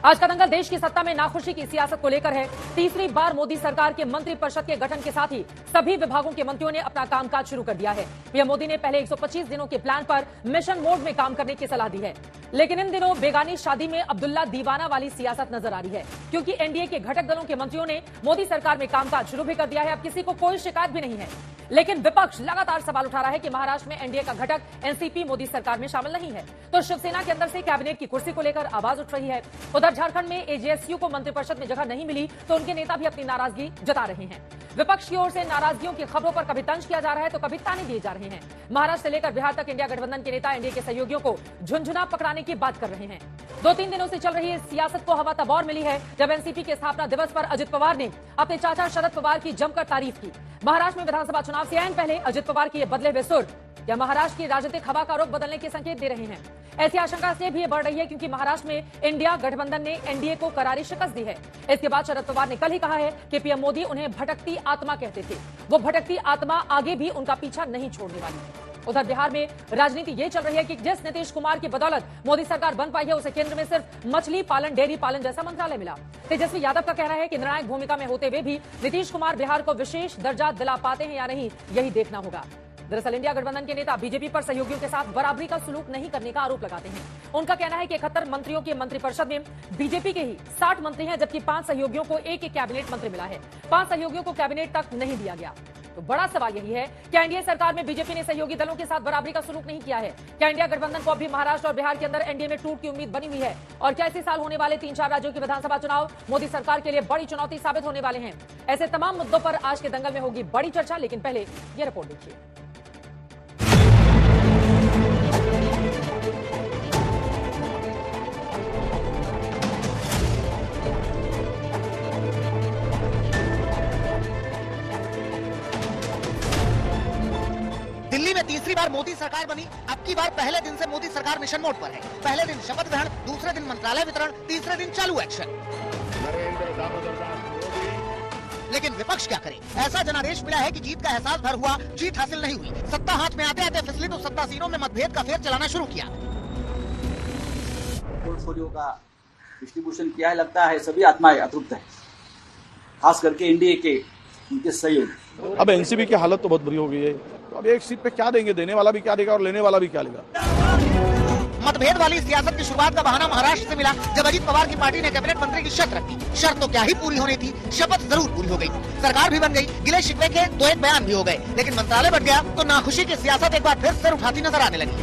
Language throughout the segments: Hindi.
आज का दंगल देश की सत्ता में नाखुशी की सियासत को लेकर है। तीसरी बार मोदी सरकार के मंत्रिपरिषद के गठन के साथ ही सभी विभागों के मंत्रियों ने अपना कामकाज शुरू कर दिया है। पीएम मोदी ने पहले 125 दिनों के प्लान पर मिशन मोड में काम करने की सलाह दी है, लेकिन इन दिनों बेगानी शादी में अब्दुल्ला दीवाना वाली सियासत नजर आ रही है, क्योंकि एनडीए के घटक दलों के मंत्रियों ने मोदी सरकार में कामकाज शुरू भी कर दिया है। अब किसी को कोई शिकायत भी नहीं है, लेकिन विपक्ष लगातार सवाल उठा रहा है कि महाराष्ट्र में एनडीए का घटक एनसीपी मोदी सरकार में शामिल नहीं है, तो शिवसेना के अंदर से कैबिनेट की कुर्सी को लेकर आवाज उठ रही है। उधर झारखंड में एजेएसयू को मंत्रिपरिषद में जगह नहीं मिली, तो उनके नेता भी अपनी नाराजगी जता रहे हैं। विपक्ष की ओर से नाराजगियों की खबरों पर कभी तंज किया जा रहा है तो कभी ताने दिए जा रहे हैं। महाराष्ट्र से लेकर बिहार तक इंडिया गठबंधन के नेता एनडीए के सहयोगियों को झुंझुना पकड़ाने की बात कर रहे हैं। 2-3 दिनों से चल रही इस सियासत को हवा तब और मिली है जब एनसीपी के स्थापना दिवस पर अजित पवार ने अपने चाचा शरद पवार की जमकर तारीफ की। महाराष्ट्र में विधानसभा चुनाव से ऐन पहले अजित पवार के ये बदले हुए सुर या महाराष्ट्र की राजनीतिक हवा का रुख बदलने के संकेत दे रहे हैं। ऐसी आशंका से भी बढ़ रही है क्योंकि महाराष्ट्र में इंडिया गठबंधन ने एनडीए को करारी शिकस्त दी है। इसके बाद शरद पवार ने कल ही कहा है कि पीएम मोदी उन्हें भटकती आत्मा कहते थे, वो भटकती आत्मा आगे भी उनका पीछा नहीं छोड़ने वाली। उधर बिहार में राजनीति ये चल रही है कि जिस नीतीश कुमार की बदौलत मोदी सरकार बन पाई है, उसे केंद्र में सिर्फ मछली पालन, डेयरी पालन जैसा मंत्रालय मिला। तेजस्वी यादव का कहना है कि निर्णायक भूमिका में होते हुए भी नीतीश कुमार बिहार को विशेष दर्जा दिला पाते हैं या नहीं, यही देखना होगा। दरअसल इंडिया गठबंधन के नेता बीजेपी पर सहयोगियों के साथ बराबरी का सलूक नहीं करने का आरोप लगाते हैं। उनका कहना है कि 71 मंत्रियों के मंत्रिपरिषद में बीजेपी के ही 60 मंत्री हैं, जबकि 5 सहयोगियों को एक कैबिनेट मंत्री मिला है। 5 सहयोगियों को कैबिनेट तक नहीं दिया गया। तो बड़ा सवाल यही है, क्या एनडीए सरकार में बीजेपी ने सहयोगी दलों के साथ बराबरी का सलूक नहीं किया है? क्या इंडिया गठबंधन को अभी महाराष्ट्र और बिहार के अंदर एनडीए में टूट की उम्मीद बनी हुई है? और क्या इसी साल होने वाले 3-4 राज्यों के विधानसभा चुनाव मोदी सरकार के लिए बड़ी चुनौती साबित होने वाले हैं? ऐसे तमाम मुद्दों पर आज के दंगल में होगी बड़ी चर्चा, लेकिन पहले ये रिपोर्ट देखिए। दिल्ली में तीसरी बार मोदी सरकार बनी। अब की बार पहले दिन से मोदी सरकार मिशन मोड पर है। पहले दिन शपथ ग्रहण, दूसरे दिन मंत्रालय वितरण, तीसरे दिन चालू एक्शन। लेकिन विपक्ष क्या करे? ऐसा जनादेश मिला है कि जीत का एहसास भर हुआ, जीत हासिल नहीं हुई। सत्ता हाथ में आते आते फिसली तो सत्तासीनों में मतभेद का फेर चलाना शुरू किया। पोर्टफोलियो का डिस्ट्रीब्यूशन किया है, लगता है सभी आत्माएं अतृप्त है, खास करके एनडीए के उनके सहयोगी। अब एनसीपी की हालत तो बहुत बुरी हो गई है। तो अब एक सीट पे क्या देंगे? देने वाला भी क्या देगा और लेने वाला भी क्या लेगा? मतभेद वाली सियासत की शुरुआत का बहाना महाराष्ट्र से मिला जब अजित पवार की पार्टी ने कैबिनेट मंत्री की शर्त रखी। शर्त तो क्या ही पूरी होनी थी, शपथ जरूर पूरी हो गई, सरकार भी बन गई, गिले शिकवे के 2-1 बयान भी हो गए, लेकिन मंत्रालय बढ़ गया तो नाखुशी की सियासत एक बार फिर सर उठाती नजर आने लगी।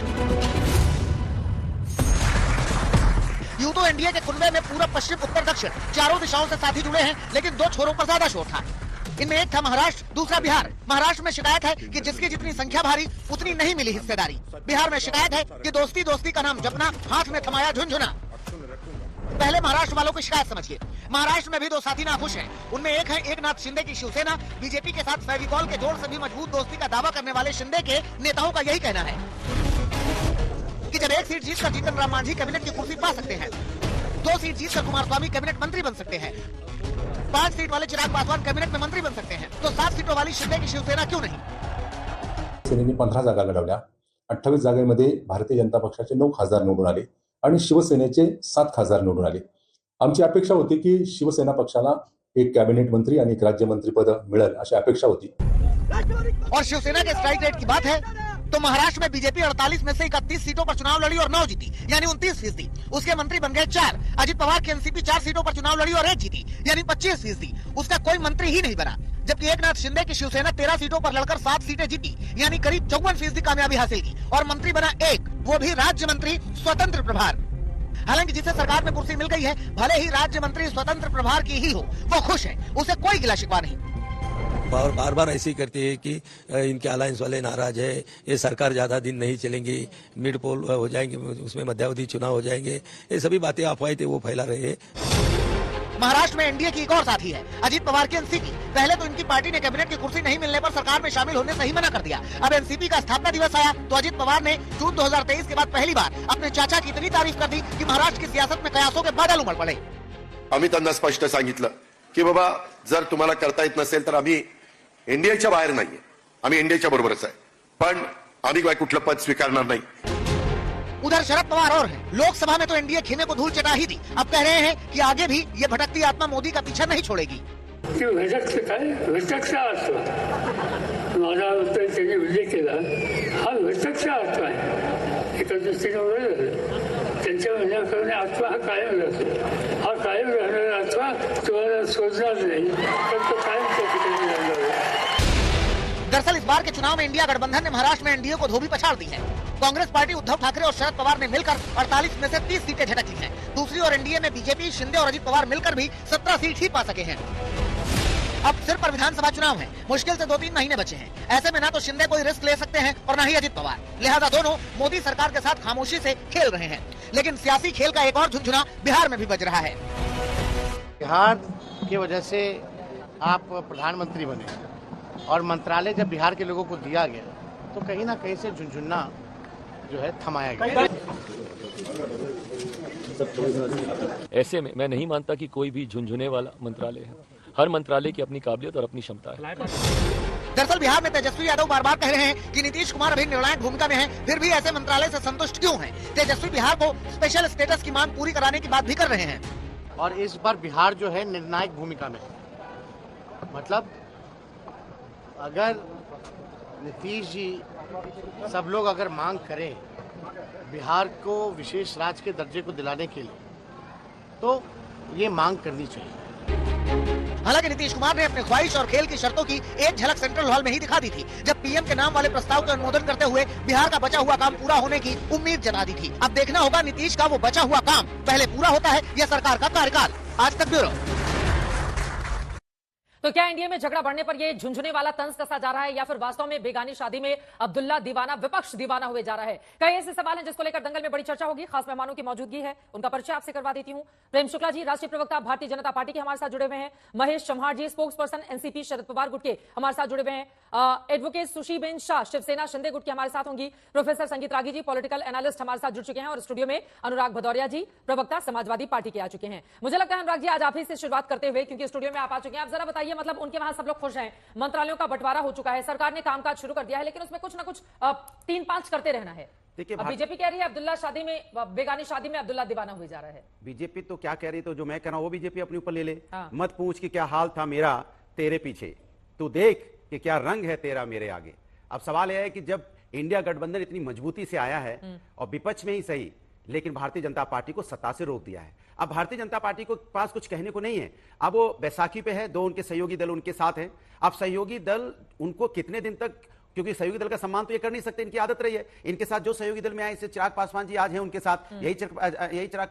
यूं तो एनडीए के कुनबे में पूरब, पश्चिम, उत्तर, दक्षिण चारों दिशाओं से साथी जुड़े हैं, लेकिन 2 छोरों पर ज्यादा शोर था। इनमें एक था महाराष्ट्र, दूसरा बिहार। महाराष्ट्र में शिकायत है कि जिसकी जितनी संख्या भारी उतनी नहीं मिली हिस्सेदारी। बिहार में शिकायत है कि दोस्ती दोस्ती का नाम जपना, हाथ में थमाया झुंझुना। पहले महाराष्ट्र वालों की शिकायत समझिए। महाराष्ट्र में भी 2 साथी नाखुश हैं। उनमें एक है एकनाथ शिंदे की शिवसेना। बीजेपी के साथ फेविकॉल के जोड़ से भी मजबूत दोस्ती का दावा करने वाले शिंदे के नेताओं का यही कहना है कि जब एक सीट जीतकर जीतन राम मांझी कैबिनेट की कुर्सी पा सकते हैं, 2 सीट जीतकर कुमारस्वामी कैबिनेट मंत्री बन सकते हैं, 5 सीट वाले चिराग पासवान कैबिनेट में मंत्री बन सकते हैं, तो 7 सीटों वाली शिंदे की शिवसेना क्यों नहीं? सेनेने 15 जागा लढवल्या। 28 जागेमध्ये भारतीय जनता पक्षाचे 9 खासदार निवडून आले आणि शिवसेनेचे 7 खासदार निवडून आले। आमची अपेक्षा होती की शिवसेना पक्षाला एक कॅबिनेट मंत्री आणि एक राज्यमंत्री पद मिळेल अशी अपेक्षा होती। और शिवसेना के स्ट्राइक रेट की बात है तो महाराष्ट्र में बीजेपी 48 में से 31 सीटों पर चुनाव लड़ी और 9 जीती, यानी 29%। उसके मंत्री बन गए 4। अजित पवार की एनसीपी 4 सीटों पर चुनाव लड़ी और 1 जीती, यानी 25%। उसका कोई मंत्री ही नहीं बना। जबकि एकनाथ शिंदे की शिवसेना 13 सीटों पर लड़कर 7 सीटें जीती, यानी करीब 54% कामयाबी हासिल की, और मंत्री बना 1, वो भी राज्य मंत्री स्वतंत्र प्रभार। हालांकि जिसे सरकार में कुर्सी मिल गई है, भले ही राज्य मंत्री स्वतंत्र प्रभार की ही हो, वो खुश है, उसे कोई गिला शिकवा नहीं। और बार बार ऐसे ही करते हैं कि इनके अलायंस वाले नाराज है, ये सरकार ज्यादा दिन नहीं चलेंगी, मिड पोल हो जाएंगे, उसमें मध्यावधि चुनाव हो जाएंगे, ये सभी बातें अफवाहें थे वो फैला रहे हैं। महाराष्ट्र में एनडीए की एक और साथी है, अजित पवार की एनसीपी। पहले तो इनकी पार्टी ने कैबिनेट की कुर्सी नहीं मिलने पर सरकार में शामिल होने से ही मना कर दिया। अब एनसीपी का स्थापना दिवस आया तो अजित पवार ने जून 2023 के बाद पहली बार अपने चाचा की इतनी तारीफ कर दी कि महाराष्ट्र की सियासत में कयासों के बादल उमड़ पड़े। आम्ही त्यांना स्पष्ट सांगितलं की बाबा जर तुम्हाला करता येत नसेल तर आम्ही एनडीएच्या बाहेर नाहीये, आम्ही एनडीएच्या बरोबरच आहे, पण आम्ही काय कुठलं पद स्वीकारणार नाही। उधर शरद पवार और हैं। लोकसभा में तो एनडीए खेमे को धूल चटा ही दी। अब कह रहे हैं कि आगे भी ये भटकती आत्मा मोदी का पीछा नहीं छोड़ेगी। माझा त्यांनी उल्लेख केला, हा विचक्षण आत्मा आहे। एका दृष्टीने त्यांच्या म्हणण्याप्रमाणे आत्मा हा कायम राहतो। हा कायम राहणारा आत्मा तुम्हाला सोडणार नाही, तर तो कायम त्या ठिकाणी राहणार आहे। दरअसल इस बार के चुनाव में इंडिया गठबंधन ने महाराष्ट्र में एनडीए को धोबी पछाड़ दी है। कांग्रेस पार्टी उद्धव ठाकरे और शरद पवार ने मिलकर 48 में से 30 सीटें झटक ली हैं। दूसरी ओर एनडीए में बीजेपी, शिंदे और अजित पवार मिलकर भी 17 सीट ही पा सके हैं। अब सिर पर विधानसभा चुनाव है, मुश्किल से 2-3 महीने बचे हैं। ऐसे में ना तो शिंदे कोई रिस्क ले सकते हैं और न ही अजित पवार, लिहाजा दोनों मोदी सरकार के साथ खामोशी से खेल रहे हैं। लेकिन सियासी खेल का एक और झुनझुना बिहार में भी बज रहा है। बिहार की वजह से आप प्रधानमंत्री बने और मंत्रालय जब बिहार के लोगों को दिया गया तो कहीं ना कहीं से झुनझुना जो है थमाया गया। ऐसे में मैं नहीं मानता कि कोई भी झुनझुने वाला मंत्रालय है। हर मंत्रालय की अपनी काबिलियत और अपनी क्षमता है। दरअसल बिहार में तेजस्वी यादव बार बार कह रहे हैं कि नीतीश कुमार अभी निर्णायक भूमिका में हैं, फिर भी ऐसे मंत्रालय से संतुष्ट क्यों हैं? तेजस्वी बिहार को स्पेशल स्टेटस की मांग पूरी कराने की बात भी कर रहे हैं। और इस बार बिहार जो है निर्णायक भूमिका में, मतलब अगर नीतीश जी सब लोग अगर मांग करें बिहार को विशेष राज्य के दर्जे को दिलाने के लिए, तो ये मांग करनी चाहिए। हालांकि नीतीश कुमार ने अपने ख्वाहिश और खेल की शर्तों की एक झलक सेंट्रल हॉल में ही दिखा दी थी, जब पीएम के नाम वाले प्रस्ताव का अनुमोदन करते हुए बिहार का बचा हुआ काम पूरा होने की उम्मीद जता दी थी। अब देखना होगा नीतीश का वो बचा हुआ काम पहले पूरा होता है या सरकार का कार्यकाल। आज तक ब्यूरो। तो क्या एनडीए में झगड़ा बढ़ने पर यह झुंझुने वाला तंज कसा जा रहा है या फिर वास्तव में बेगानी शादी में अब्दुल्ला दीवाना विपक्ष दीवाना हुए जा रहा है? कई ऐसे सवाल हैं जिसको लेकर दंगल में बड़ी चर्चा होगी। खास मेहमानों की मौजूदगी है, उनका परिचय आपसे करवा देती हूं। प्रेम शुक्ला जी, राष्ट्रीय प्रवक्ता भारतीय जनता पार्टी के हमारे साथ जुड़े हुए हैं। महेश चम्हार जी, spokes person NCP Sharad Pawar गुट के हमारे साथ जुड़े हुए हैं। एडवोकेट सुशीबेन शाह, शिवसेना शिंदे गुट के हमारे साथ होंगी। प्रोफेसर संगीत रागी जी, पॉलिटिकल एनालिस्ट हमारे साथ जुड़ चुके हैं। और स्टूडियो में अनुराग भदौरिया जी, प्रवक्ता समाजवादी पार्टी के आ चुके हैं। मुझे लगता है अनुराग जी आज आप ही से शुरुआत करते हुए, क्योंकि स्टूडियो में आप आ चुके हैं, आप जरा बताइए, मतलब उनके वहां सब खुश हैं, मंत्रालयों का बंटवारा हो चुका है, सरकार ने कामकाज शुरू कर दिया है, लेकिन उसमें कुछ ना कुछ 3-5 करते रहना है। देखिए, बीजेपी कह रही है अब्दुल्ला शादी में, बेगानी शादी में अब्दुल्ला दीवाना हुए जा रहा है। बीजेपी तो क्या कह रही, तो जो मैं कह रहा हूं वो बीजेपी अपने ऊपर ले ले। मत पूछ कि क्या हाल था मेरा तेरे पीछे, तू देख कि क्या रंग है तेरा मेरे आगे। अब सवाल यह है कि जब इंडिया गठबंधन इतनी मजबूती से आया है और विपक्ष में ही सही, लेकिन भारतीय जनता पार्टी को सत्ता से रोक दिया है। अब भारतीय जनता पार्टी को पास कुछ कहने को नहीं है। अब वो बैसाखी पे है, 2 उनके सहयोगी दल उनके साथ हैं। अब सहयोगी दल उनको कितने दिन तक, क्योंकि सहयोगी दल का सम्मान तो ये कर नहीं सकते, इनकी आदत रही है। इनके साथ जो सहयोगी दल में आए, जैसे चिराग पासवान जी आज हैं उनके साथ, यही चिराग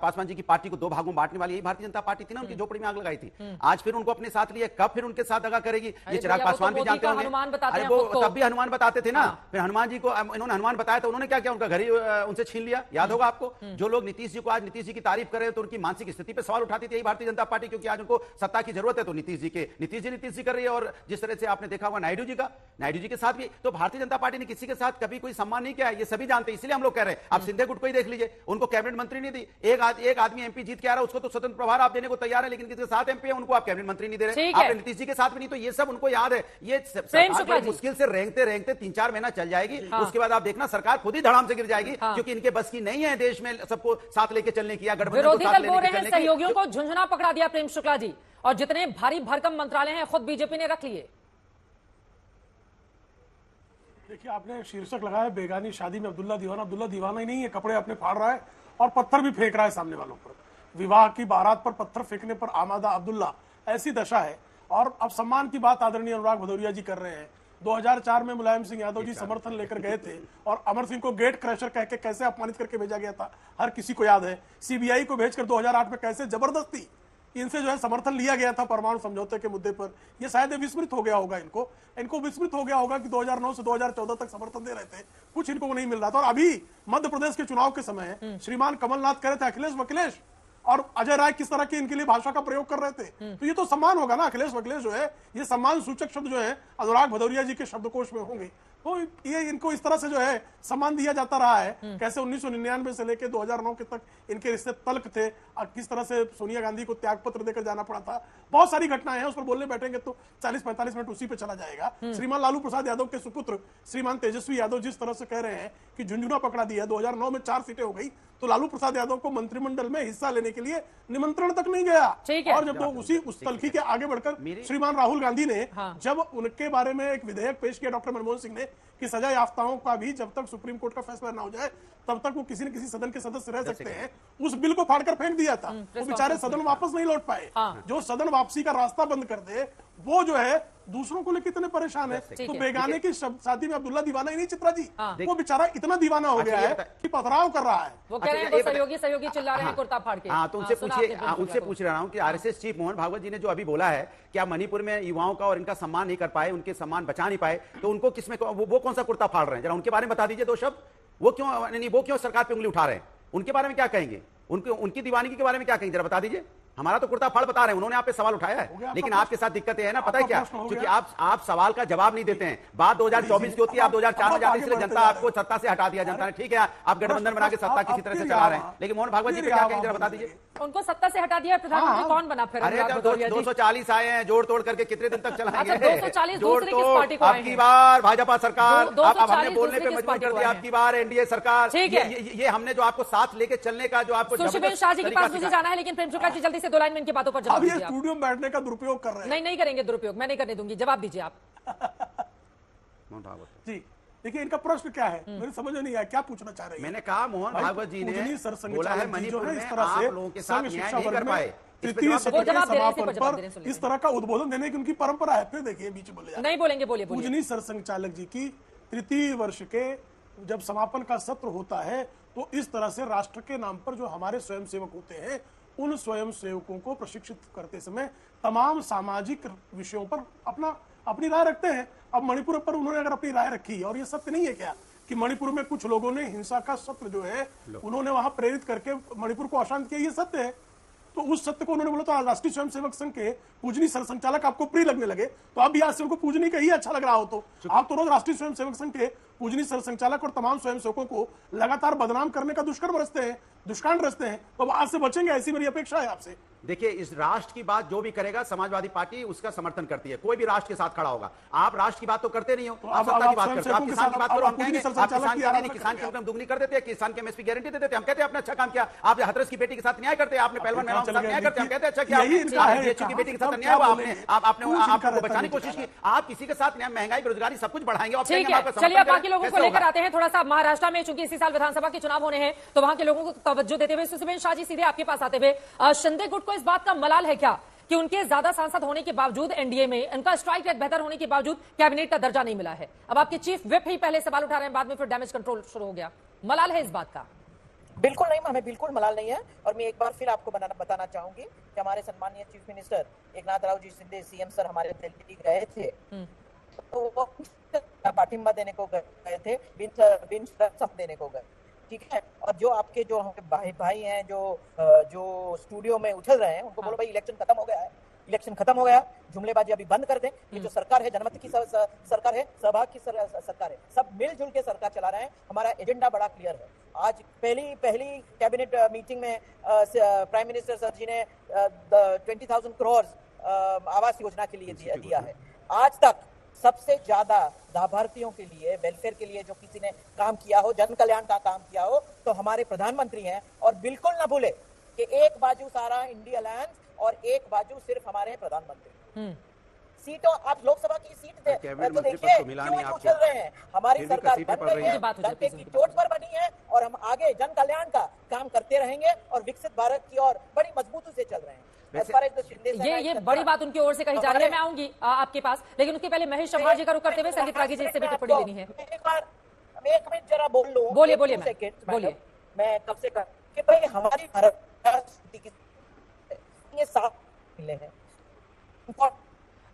पासवान जी की पार्टी को 2 भागों में बांटने वाली यही भारतीय जनता पार्टी थी ना, उनकी झोपड़ी में आग लगाई थी। आज फिर उनको अपने साथ लिया, कब फिर उनके साथ दगा करेगी ये चिराग पासवान भी जानते होंगे। अरे वो तब भी हनुमान बताते थे ना, फिर हनुमान जी को इन्होंने हनुमान बताया तो उन्होंने क्या किया, उनका घर ही उनसे छीन लिया। याद होगा आपको, जो लोग नीतीश जी को आज नीतीश जी की तारीफ कर रहे हैं तो उनकी मानसिक स्थिति पर सवाल उठाती थी यही भारतीय जनता पार्टी, क्योंकि आज उनको सत्ता की जरूरत है तो नीतीश जी कर रही है। और जिस तरह से आपने देखा होगा नायडू जी के साथ भी, तो भारतीय जनता पार्टी ने किसी के साथ कभी कोई सम्मान नहीं किया है, ये सभी जानते हैं। इसलिए हम लोग कह रहे हैं, आप सिंधे गुट को ही देख लीजिए, उनको कैबिनेट मंत्री नहीं दी। एक आदमी एमपी जीत के आ रहा है, उसको तो स्वतंत्र प्रभार आप देने को तैयार है, लेकिन किसी के साथ एमपी है उनको आप कैबिनेट मंत्री नहीं दे रहे। आप नीतीश जी के साथ भी नहीं, तो ये सब उनको याद है। ये मुश्किल से रेंगते 3-4 महीना चल जाएगी, उसके बाद आप देखना सरकार खुद ही धड़ाम से गिर जाएगी, क्योंकि इनके बस की नहीं है देश में सबको साथ लेके चलने की, गठबंधन सहयोगियों को झुंझुना पकड़ा दिया प्रेम शुक्ला जी, और जितने भारी भरकम मंत्रालय हैं खुद बीजेपी ने रख लिए। देखिए, आपने शीर्षक लगाया बेगानी शादी में अब्दुल्ला दीवाना ही नहीं है, कपड़े अपने फाड़ रहा है और पत्थर भी फेंक रहा है सामने वालों पर। विवाह की बारात पर पत्थर फेंकने पर आमादा अब्दुल्ला, ऐसी दशा है। और अब सम्मान की बात आदरणीय अनुराग भदौरिया जी कर रहे हैं। 2004 में मुलायम सिंह यादव जी समर्थन लेकर गए थे और अमर सिंह को गेट क्रैशर कह के कैसे अपमानित करके भेजा गया था, हर किसी को याद है। सीबीआई को भेजकर 2008 में कैसे जबरदस्ती इनसे जो है समर्थन लिया गया था परमाणु समझौते के मुद्दे पर। ये शायद विस्मृत हो गया होगा, इनको विस्मृत हो गया होगा कि 2009 से 2014 तक समर्थन दे रहे थे, कुछ इनको नहीं मिल रहा था। और अभी मध्य प्रदेश के चुनाव के समय श्रीमान कमलनाथ कह रहे थे अखिलेश वकिलेश, और अजय राय किस तरह की इनके लिए भाषा का प्रयोग कर रहे थे। तो ये तो सम्मान होगा ना, अखिलेश वकिलेश जो है ये सम्मान सूचक शब्द जो है अनुराग भदौरिया जी के शब्दकोश में होंगे। तो ये इनको इस तरह से जो है सम्मान दिया जाता रहा है। कैसे 1999 से लेकर 2009 के तक इनके रिश्ते तल्ख थे, किस तरह से सोनिया गांधी को त्याग पत्र देकर जाना पड़ा था, बहुत सारी घटनाएं हैं, उस पर बोलने बैठेंगे तो 40-45 मिनट उसी पे चला जाएगा। श्रीमान लालू प्रसाद यादव के सुपुत्र श्रीमान तेजस्वी यादव जिस तरह से कह रहे हैं कि झुंझुनू पकड़ा दिया, 2009 में 4 सीटें हो गई, तो लालू प्रसाद यादव को मंत्रिमंडल में हिस्सा लेने के लिए निमंत्रण तक नहीं गया। और जब तो उस तलखी के आगे बढ़कर श्रीमान राहुल गांधी ने जब उनके बारे में एक विधेयक पेश किया डॉक्टर मनमोहन सिंह ने कि सजा याफ्ताओं का भी जब तक सुप्रीम कोर्ट का फैसला ना हो जाए तब तक वो किसी न किसी सदन के सदस्य रह सकते हैं, उस बिल को फाड़कर फेंक दिया था। वो बेचारे सदन वापस नहीं लौट पाए। जो सदन वापसी का रास्ता बंद कर दे वो जो है दूसरों को लेकर इतने परेशान है। तो बेगाने की शादी में अब्दुल्ला दीवाना ही नहीं चित्रा जी, वो बेचारा इतना दीवाना हो गया है कि पथराव कर रहा है। वो कह रहे हैं सहयोगी चिल्ला रहे हैं कुर्ता फाड़ के। हाँ, तो उनसे पूछ रहा हूँ कि आरएसएस चीफ मोहन भागवत जी ने जो अभी बोला है कि आप मणिपुर में युवाओं का और इनका सम्मान नहीं कर पाए, उनके सम्मान बचा नहीं पाए, तो उनको किसमें वो कौन सा कुर्ता फाड़ रहे हैं, जरा उनके बारे में बता दीजिए 2 शब्द। वो क्यों सरकार पे उंगली उठा रहे हैं, उनके बारे में क्या कहेंगे, उनकी दीवानगी के बारे में क्या कहेंगे, जरा बता दीजिए। हमारा तो कुर्ता फाड़ बता रहे हैं, उन्होंने आप पे सवाल उठाया है, लेकिन आपके साथ दिक्कत है ना, पता है क्या, क्योंकि आप सवाल का जवाब नहीं देते हैं। बात 2024 की होती है, आप 2004 में जाते, इसलिए जनता आपको सत्ता से हटा दिया। जनता ने ठीक है, आप गठबंधन बना के सत्ता किसी तरह से चला रहे हैं, लेकिन मोहन भागवत जी पे क्या कहेंगे, जरा बता दीजिए। उनको सत्ता से हटा दिया, प्रधानमंत्री कौन बना फिर? अरे जब 240 आए हैं, जोड़ तोड़ करके कितने दिन तक चलाएंगे? 240 दूसरे किस पार्टी को? आपकी बार भाजपा सरकार, अब हमने बोलने पे मजबूर कर दिया, आपकी बार एनडीए सरकार। ये हमने जो आपको साथ लेके चलने का जो आपको सुशील शाह जी के पास मुझे जाना है, लेकिन प्रेम शुक्ला जी जल्दी से 2 लाइन में इनकी बातों पर जवाब दीजिए। अब ये स्टूडियो में बैठने का दुरुपयोग कर रहे हैं। नहीं करेंगे दुरुपयोग, मैं नहीं करने दूंगी, जवाब दीजिए आप। जी देखिए, इनका प्रश्न क्या है मेरे समझ में नहीं आया, क्या पूछना चाह रहे हैं? मैंने कहा मोहन भागवत जी ने बोला है मणिपुर में आप लोगों के साथ न्याय नहीं कर पाए, तृतीय सत्र के समापन पर इस तरह का उद्बोधन देने की उनकी परंपरा है। फिर देखिए बीच में बोले नहीं बोलेंगे, बोलिए। पूजनीय सरसंघचालक जी की तृतीय वर्ष के जब समापन का सत्र होता है तो इस तरह से राष्ट्र के नाम पर जो हमारे स्वयंसेवक होते हैं उन स्वयं सेवकों को प्रशिक्षित करते समय तमाम सामाजिक विषयों पर अपनी राय रखते हैं। अब मणिपुर पर उन्होंने अगर अपनी राय रखी, और ये सत्य नहीं है क्या कि मणिपुर में कुछ लोगों ने हिंसा का सत्र जो है उन्होंने वहां प्रेरित करके मणिपुर को अशांत किया, ये सत्य है। तो उस सत्य को उन्होंने बोला, तो राष्ट्रीय स्वयंसेवक संघ के पूजनीय सरसंघचालक आपको प्रिय लगने लगे, तो अब आज से उनको पूजनीय का ही अच्छा लग रहा हो, तो आप तो रोज राष्ट्रीय स्वयंसेवक संघ के पूजनीय सरसंघचालक और तमाम स्वयंसेवकों को लगातार बदनाम करने का दुष्कर्म रचते हैं, दुष्कांड रचते हैं, तो आज से बचेंगे, ऐसी मेरी अपेक्षा है आपसे। देखिए, इस राष्ट्र की बात जो भी करेगा समाजवादी पार्टी उसका समर्थन करती है, कोई भी राष्ट्र के साथ खड़ा होगा। आप राष्ट्र की बात तो करते नहीं हो, आप सत्ता की बात करते हो, आप किसान की बात करो, हम कहेंगे किसान की इनकम दुगनी कर देते हैं, किसान के एमएसपी गारंटी दे देते हैं, हम कहते हैं आपने अच्छा काम किया। आप हाथरस की बेटी के साथ न्याय करते हैं, आपने पहलवान महिलाओं के साथ न्याय करते हैं, हम कहते हैं अच्छा किया। की बेटी के साथ न्याय हुआ, आपने आपको बचाने की कोशिश की। आप किसी के साथ न्याय, महंगाई, बेरोजगारी सब कुछ बढ़ाएंगे। चलिए बाकी लोगों को लेकर आते हैं थोड़ा सा। महाराष्ट्र में चूंकि इसी साल विधानसभा के चुनाव होने हैं तो वहां के लोगों को तवज्जो देते हुए सुशील शाह जी सीधे आपके पास आते हुए, शिंदे गुट को इस बात का मलाल है क्या कि उनके ज्यादा सांसद होने के बावजूद एनडीए में उनका स्ट्राइक रेट बेहतर होने के बावजूद कैबिनेट का दर्जा नहीं मिला है? अब आपके चीफ व्हिप ही पहले सवाल उठा रहे हैं, बाद में फिर डैमेज कंट्रोल शुरू हो गया। मलाल है इस बात का? बिल्कुल नहीं, हमें बिल्कुल मलाल नहीं है। और मैं एक बार फिर आपको बताना चाहूंगी कि हमारे सम्मानीय chief minister Eknath Rao ji Shinde CM sir हमारे दिल्ली गए थे, तो वो पाठिंबा देने को गए थे, बिन शर्त देने को गए, ठीक है। और जो आपके जो भाई हैं जो स्टूडियो में उछल रहे हैं, उनको बोलो भाई इलेक्शन खत्म हो गया है, इलेक्शन खत्म हो गया, जुमलेबाजी अभी बंद कर दें। ये जो सरकार है जनमत की सरकार है, सहभाग की सरकार है, सब मिलजुल के सरकार चला रहे हैं। हमारा एजेंडा बड़ा क्लियर है। आज पहली कैबिनेट मीटिंग में प्राइम मिनिस्टर सर जी ने 20,000 करोड़ आवास योजना के लिए दिया है। आज तक सबसे ज्यादा लाभार्थियों के लिए, वेलफेयर के लिए जो किसी ने काम किया हो, जन कल्याण का काम किया हो, तो हमारे प्रधानमंत्री हैं। और बिल्कुल ना भूले कि एक बाजू सारा इंडिया अलायंस और एक बाजू सिर्फ हमारे प्रधानमंत्री। सीटों, आप लोकसभा की सीट तो देखिए क्यों चल रहे हैं। हमारी सरकार बन रही है, डंके की चोट पर बनी है, और हम आगे जन कल्याण का काम करते रहेंगे और विकसित भारत की ओर बड़ी मजबूती से चल रहे हैं। ये बड़ी बात उनकी ओर से कही जा रही है। मैं आऊंगी आपके पास, लेकिन उसके पहले महेश शर्मा जी का रुख करते हुए संगीत रागी जी से भी टिप्पणी लेनी है। एक मिनट जरा बोल लूं। बोलिए। मैं कब से कर कि भाई हमारी भारत ये साफ मिले हैं।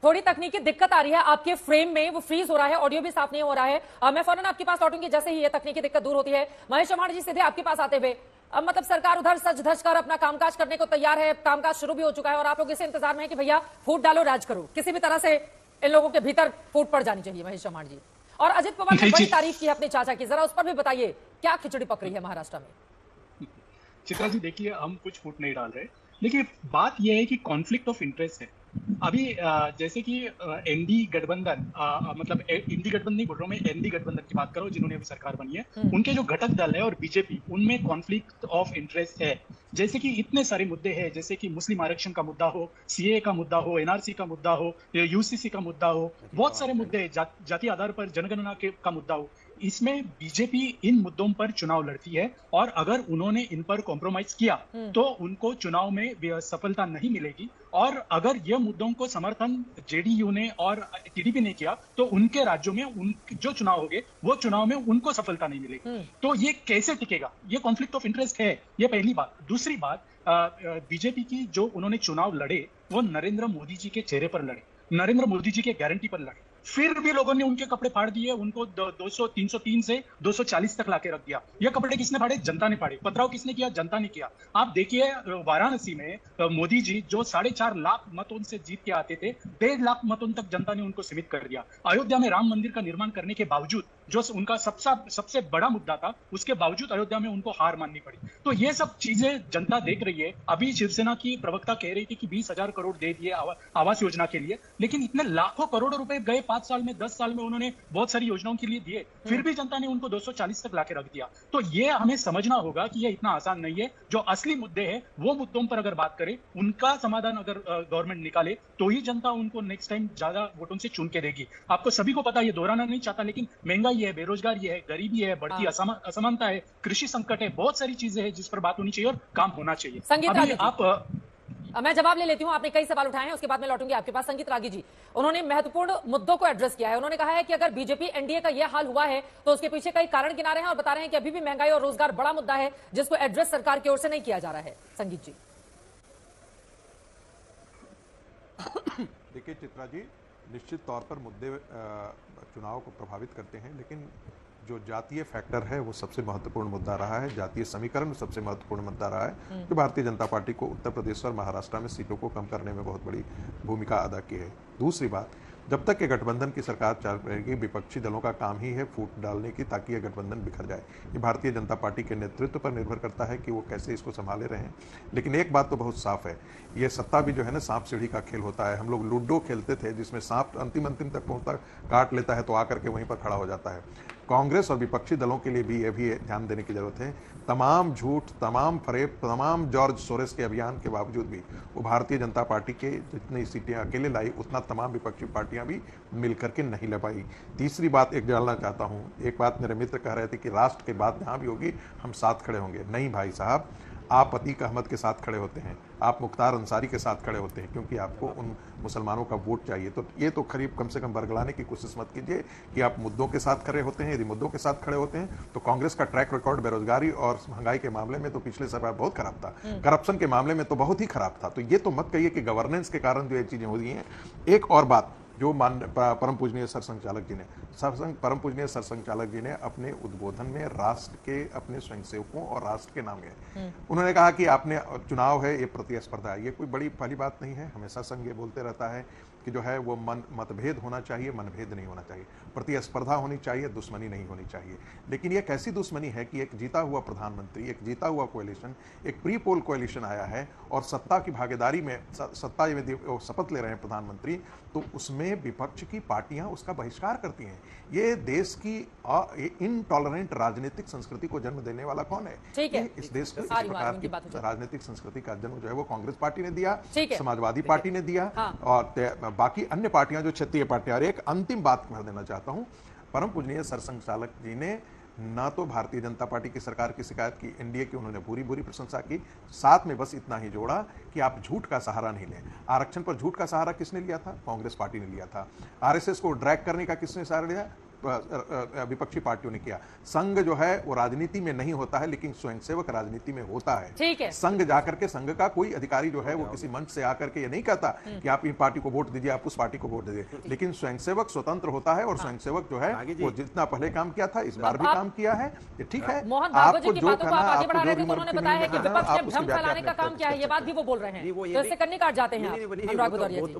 थोड़ी तकनीकी दिक्कत आ रही है आपके फ्रेम में, वो फ्रीज हो रहा है, ऑडियो भी साफ नहीं हो रहा है। मैं फौरन आपके पास लौटूंगी जैसे ही ये तकनीकी दिक्कत दूर होती है। महेश शर्मा जी सीधे आपके पास आते हुए, अब मतलब सरकार उधर सज धज कर अपना कामकाज करने को तैयार है, कामकाज शुरू भी हो चुका है और आप लोग इसे इंतजार में है कि भैया फूट डालो, राज करो, किसी भी तरह से इन लोगों के भीतर फूट पड़ जानी चाहिए। महेश शर्मा जी, और अजित पवार ने बड़ी तारीफ की है अपने चाचा की, जरा उस पर भी बताइए क्या खिचड़ी पक रही है महाराष्ट्र में। चित्रा जी देखिए, हम कुछ फूट नहीं डाल रहे, लेकिन बात यह है कि कॉन्फ्लिक्ट ऑफ इंटरेस्ट है। अभी जैसे कि एनडी गठबंधन, मतलब इंडी गठबंधन नहीं बोल रहा हूं मैं, एनडी गठबंधन की बात करो जिन्होंने अभी सरकार बनी है, उनके जो घटक दल है और बीजेपी, उनमें कॉन्फ्लिक्ट ऑफ इंटरेस्ट है। जैसे कि इतने सारे मुद्दे हैं, जैसे कि मुस्लिम आरक्षण का मुद्दा हो, सीए का मुद्दा हो, एनआरसी का मुद्दा हो, यूसीसी का मुद्दा हो, बहुत सारे मुद्दे हैं, जाति आधार पर जनगणना का मुद्दा हो। इसमें बीजेपी इन मुद्दों पर चुनाव लड़ती है और अगर उन्होंने इन पर कॉम्प्रोमाइज किया तो उनको चुनाव में सफलता नहीं मिलेगी। और अगर ये मुद्दों को समर्थन जेडीयू ने और टीडीपी ने किया तो उनके राज्यों में जो चुनाव होंगे वो चुनाव में उनको सफलता नहीं मिलेगी। तो ये कैसे टिकेगा? ये कॉन्फ्लिक्ट ऑफ इंटरेस्ट है, ये पहली बात। दूसरी बात, बीजेपी की जो उन्होंने चुनाव लड़े वो नरेंद्र मोदी जी के चेहरे पर लड़े, नरेंद्र मोदी जी के गारंटी पर लड़े, फिर भी लोगों ने उनके कपड़े फाड़ दिए, उनको 303 से 240 तक लाके रख दिया। ये कपड़े किसने फाड़े? जनता ने फाड़े। पथराव किसने किया? जनता ने किया। आप देखिए वाराणसी में मोदी जी जो 4.5 लाख मतों से जीत के आते थे, 1.5 लाख मतों तक जनता ने उनको सीमित कर दिया। अयोध्या में राम मंदिर का निर्माण करने के बावजूद, जो उनका सबसे बड़ा मुद्दा था, उसके बावजूद अयोध्या में उनको हार माननी पड़ी। तो ये सब चीजें जनता देख रही है। अभी शिवसेना की प्रवक्ता कह रही थी कि 20,000 करोड़ दे दिए आवास योजना के लिए, लेकिन इतने लाखों करोड़ रुपए गए 5 साल में, 10 साल में उन्होंने बहुत सारी योजनाओं के लिए दिए, फिर भी जनता ने उनको 240 तक लाके रख दिया। तो ये हमें समझना होगा कि ये इतना आसान नहीं है। जो असली मुद्दे हैं वो मुद्दों पर अगर बात करें, उनका समाधान अगर गवर्नमेंट निकाले तो ही जनता उनको नेक्स्ट टाइम ज्यादा वोटों से चुन के देगी। आपको सभी को पता है, ये दोहराना नहीं चाहता, लेकिन महंगाई है, बेरोजगारी है, गरीबी है, बढ़ती असमानता है, कृषि संकट है, बहुत सारी चीजें हैं जिस पर बात होनी चाहिए और काम होना चाहिए। अभी आप मैं जवाब ले लेती हूं, आपने कई सवाल उठाए हैं, उसके बाद मैं लौटूंगी आपके पास। संगीत रागी जी, उन्होंने महत्वपूर्ण मुद्दों को एड्रेस किया है। उन्होंने कहा है कि अगर बीजेपी एनडीए का यह हाल हुआ है तो उसके पीछे कई कारण गिना रहे हैं और बता रहे हैं कि अभी भी महंगाई और रोजगार बड़ा मुद्दा है जिसको एड्रेस सरकार की ओर से नहीं किया जा रहा है। संगीत जी देखिए चित्रा जी, निश्चित तौर पर मुद्दे चुनाव को प्रभावित करते हैं, लेकिन जो जातीय फैक्टर है वो सबसे महत्वपूर्ण मुद्दा रहा है। जातीय समीकरण सबसे महत्वपूर्ण मुद्दा रहा है जो भारतीय जनता पार्टी को उत्तर प्रदेश और महाराष्ट्र में सीटों को कम करने में बहुत बड़ी भूमिका अदा की है। दूसरी बात, जब तक ये गठबंधन की सरकार चल रहेगी, विपक्षी दलों का काम ही है फूट डालने की ताकि ये गठबंधन बिखर जाए। ये भारतीय जनता पार्टी के नेतृत्व पर निर्भर करता है कि वो कैसे इसको संभाले रहे हैं। लेकिन एक बात तो बहुत साफ है, ये सत्ता भी जो है ना सांप सीढ़ी का खेल होता है। हम लोग लूडो खेलते थे जिसमें सांप अंतिम तक पहुंचता, काट लेता है तो आकर के वहीं पर खड़ा हो जाता है। कांग्रेस और विपक्षी दलों के लिए भी ये भी ध्यान देने की जरूरत है। तमाम झूठ, तमाम फरेब, तमाम जॉर्ज सोरेस के अभियान के बावजूद भी वो भारतीय जनता पार्टी के जितनी सीटें अकेले लाई उतना तमाम विपक्षी पार्टियां भी मिलकर के नहीं ले पाई। तीसरी बात एक जानना चाहता हूं, एक बात मेरे मित्र कह रहे थे कि राष्ट्र की बात जहां भी होगी हम साथ खड़े होंगे। नहीं भाई साहब, आप अतीक अहमद के साथ खड़े होते हैं, आप मुख्तार अंसारी के साथ खड़े होते हैं क्योंकि आपको उन मुसलमानों का वोट चाहिए। तो ये तो करीब कम से कम बरगलाने की कोशिश मत कीजिए कि आप मुद्दों के साथ खड़े होते हैं। यदि मुद्दों के साथ खड़े होते हैं तो कांग्रेस का ट्रैक रिकॉर्ड बेरोजगारी और महंगाई के मामले में तो पिछले सरकार बहुत खराब था, करप्शन के मामले में तो बहुत ही खराब था। तो ये तो मत कहिए कि गवर्नेंस के कारण जो ये चीजें हो रही हैं। एक और बात जो परम पूजनीय सरसंघचालक जी ने अपने उद्बोधन में राष्ट्र के अपने स्वयंसेवकों और राष्ट्र के नाम है, उन्होंने कहा कि आपने चुनाव है, ये प्रतिस्पर्धा है। ये कोई बड़ी पहली बात नहीं है। हमेशा संघ ये बोलते रहता है कि जो है वो मतभेद होना चाहिए, मनभेद नहीं होना चाहिए, प्रतिस्पर्धा होनी चाहिए, दुश्मनी नहीं होनी चाहिए। लेकिन ये कैसी दुश्मनी है कि एक जीता हुआ प्रधानमंत्री, एक जीता हुआ कोalition, एक प्री पोल कोalition आया है और सत्ता की भागीदारी में सत्ता में शपथ ले रहे हैं प्रधानमंत्री, तो उसमें विपक्ष की पार्टियां उसका बहिष्कार करती हैं। ये देश की इनटॉलरेंट राजनीतिक संस्कृति को जन्म देने वाला कौन है? इस देश को इस प्रकार की राजनीतिक संस्कृति का जन्म जो है वो कांग्रेस पार्टी ने दिया, समाजवादी पार्टी ने दिया और बाकी अन्य पार्टियां जो क्षेत्रीय पार्टियां। और एक अंतिम बात कह देना चाहता हूं, परम पूजनीय सरसंघचालक जी ने ना तो भारतीय जनता पार्टी की सरकार की शिकायत की, एनडीए की उन्होंने पूरी प्रशंसा की, साथ में बस इतना ही जोड़ा कि आप झूठ का सहारा नहीं लें। आरक्षण पर झूठ का सहारा किसने लिया था? कांग्रेस पार्टी ने लिया था। आरएसएस को ड्रैग करने का किसने सहारा लिया? विपक्षी पार्टियों ने किया। संघ जो है वो राजनीति में नहीं होता है, लेकिन स्वयंसेवक राजनीति में होता है। ठीक है। संघ जाकर के संघ का कोई अधिकारी जो है वो किसी मंच से आकर के ये नहीं कहता कि आप इन पार्टी को वोट दीजिए, आप उस पार्टी को वोट दीजिए, लेकिन स्वयंसेवक स्वतंत्र होता है और स्वयंसेवक जो है वो जितना पहले काम किया था इस बार भी काम किया है। ये ठीक है। आपको जो करना, आपको जो उन्होंने बताया है कि विपक्ष ने भ्रम फैलाने का काम किया है, ये बात भी वो बोल रहे हैं, तो इससे कन्नी काट जाते हैं।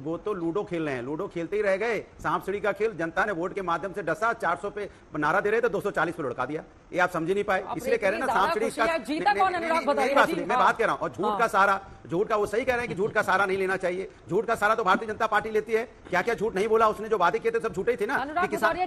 वो तो लूडो खेल रहे हैं, लूडो खेलते ही रह गए। सांप सीढ़ी का खेल जनता ने वोट के माध्यम से डसा था 400 पे नारा दे रहे थे, 240 पे लुढ़का दिया। ये आप समझ नहीं पाए, इसलिए कह रहे हैं ना सांप सीढ़ी का। मैं बात कह रहा हूँ, और झूठ का सहारा, झूठ का वो सही कह रहे हैं कि झूठ का सहारा नहीं लेना चाहिए। झूठ का सहारा तो भारतीय जनता पार्टी लेती है। क्या क्या झूठ नहीं बोला उसने, जो वादे किए थे सब झूठे ही थे ना।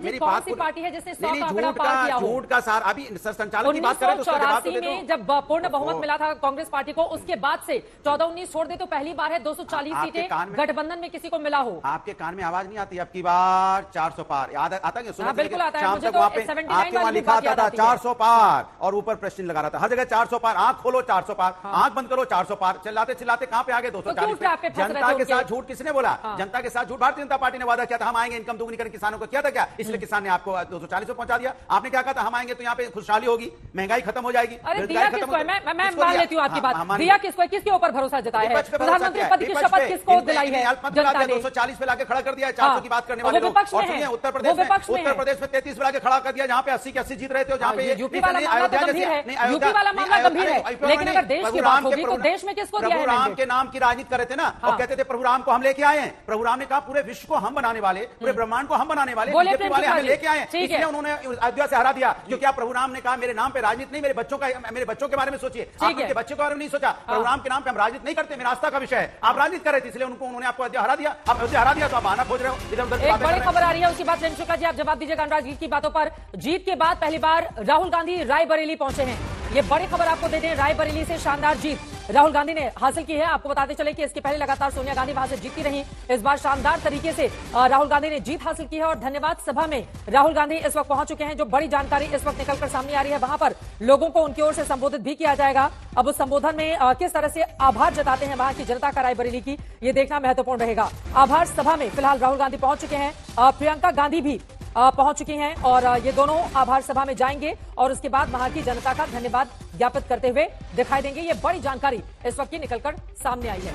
मेरी बात पार्टी है जिसने झूठ का सहारा, अभी संचालक की बात करें तो 1984 में जब पूर्ण बहुमत मिला था कांग्रेस पार्टी को, उसके बाद से 14-19 छोड़ दे तो पहली बार है 240 सीटें गठबंधन में किसी को मिला हो। आपके कान में आवाज नहीं आती? अब की बार 400 पार याद आता है? बिल्कुल आता है। शाम तक वहाँ पे आपके वहाँ लिखा आता था 400 पार, और ऊपर प्रश्न लगा रहा था हर जगह 400 पार। आंख खोलो 400 पार, आंख बंद करो 400 पार। चिल्लाते चिल्लाते कहां पे आ गए 240 पे? जनता के साथ झूठ किसने बोला? जनता के साथ झूठ भारतीय जनता पार्टी ने वादा किया था, हम आएंगे इनकम दोगुनी करेंगे। किसानों को किया था क्या? इसलिए किसान ने आपको 240 पे पहुंचा दिया। आपने क्या कहा था? हम आएंगे तो यहाँ पे खुशहाली होगी, महंगाई खत्म हो जाएगी। मैं मान लेती हूँ आपकी बात। दिया किसको, किसके ऊपर भरोसा जताया है? प्रधानमंत्री पद की शपथ किसको दिलाई है जनता ने? 240 पे लाके खड़ा कर दिया है 400 की बात करने वाले लोग। और सुनिए, उत्तर प्रदेश में 33 पे लाके खड़ा कर दिया, जहां पे 80 के 80 जीत रहे थे, जहां पे यूपी वाला मामला गंभीर है। यूपी वाला मामला गंभीर है, लेकिन अगर देश की बात होगी तो देश में किसको दिया है? प्रभु राम के नाम की राजनीति कर रहे थे ना, और कहते थे प्रभु राम को हम लेके आए हैं। प्रभु राम ने कहा पूरे विश्व को हम बनाने वाले, पूरे ब्रह्मांड को हम बनाने वाले, बीजेपी वाले हमें लेके आए हैं, इसलिए उन्होंने अयोध्या से हरा दिया। क्योंकि आप प्रभु राम ने कहा मेरे नाम पे राजनीति नहीं, मेरे बच्चों के बारे में सोचिए। आपके बच्चों के बारे में नहीं सोचा। प्रभु राम के नाम पे हम राजनीति नहीं करते, मेरा आस्था का विषय है। आप राजनीति कर रहे थे, इसलिए उन्होंने आपको अयोध्या हरा दिया। अब अयोध्या हरा दिया तो आप आना खोज रहे हो इधर उधर। एक बड़ी खबर आ रही है, उसकी बात प्रेम शुक्ला जी आप जवाब दीजिएगा अनुराग जी की बातों पर। जीत के बाद पहली बार राहुल गांधी रायबरेली पहुंचे हैं। ये बड़ी खबर आपको दे दें, रायबरेली से शानदार जीत राहुल गांधी ने हासिल की है। आपको बताते चले कि इसके पहले लगातार सोनिया गांधी वहां से जीतती रही, इस बार शानदार तरीके से राहुल गांधी ने जीत हासिल की है। और धन्यवाद सभा में राहुल गांधी इस वक्त पहुंच चुके हैं। जो बड़ी जानकारी इस वक्त निकलकर सामने आ रही है, वहां पर लोगों को उनकी ओर से संबोधित भी किया जाएगा। अब उस संबोधन में किस तरह से आभार जताते हैं वहां की जनता का रायबरेली की, ये देखना महत्वपूर्ण रहेगा। आभार सभा में फिलहाल राहुल गांधी पहुंच चुके हैं, प्रियंका गांधी भी पहुंच चुकी हैं, और ये दोनों आभार सभा में जाएंगे और उसके बाद वहां की जनता का धन्यवाद ज्ञापित करते हुए दिखाई देंगे। ये बड़ी जानकारी इस वक्त की निकलकर सामने आई है।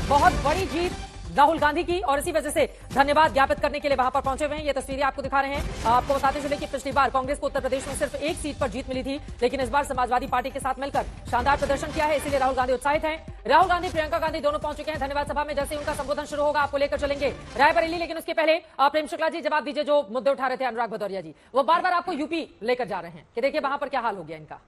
बहुत बड़ी जीत राहुल गांधी की, और इसी वजह से धन्यवाद ज्ञापित करने के लिए वहां पर पहुंचे हुए हैं। ये तस्वीरें आपको दिखा रहे हैं। आपको बताते चले कि पिछली बार कांग्रेस को उत्तर प्रदेश में सिर्फ एक सीट पर जीत मिली थी, लेकिन इस बार समाजवादी पार्टी के साथ मिलकर शानदार प्रदर्शन किया है, इसीलिए राहुल गांधी उत्साहित हैं। राहुल गांधी, प्रियंका गांधी दोनों पहुंच चुके हैं धन्यवाद सभा में। जैसे उनका संबोधन शुरू होगा आपको लेकर चलेंगे रायबरेली, लेकिन उसके पहले प्रेम शुक्ला जी जवाब दीजिए। जो मुद्दे उठा रहे थे अनुराग भदौरिया जी, वो बार बार आपको यूपी लेकर जा रहे हैं कि देखिए वहां पर क्या हाल हो गया इनका।